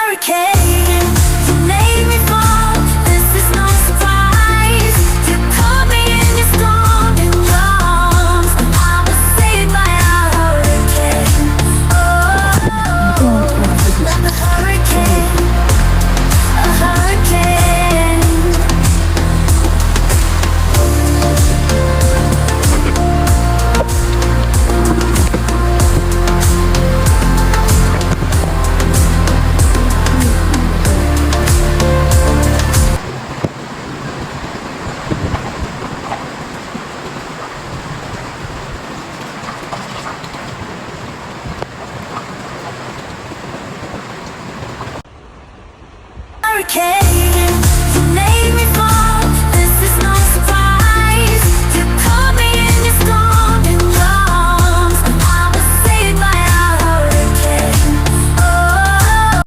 hurricane. You made me fall, this is no surprise. You caught me in your storm and drums. I was saved by a hurricane. Oh, like a hurricane, a hurricane. Hurricane.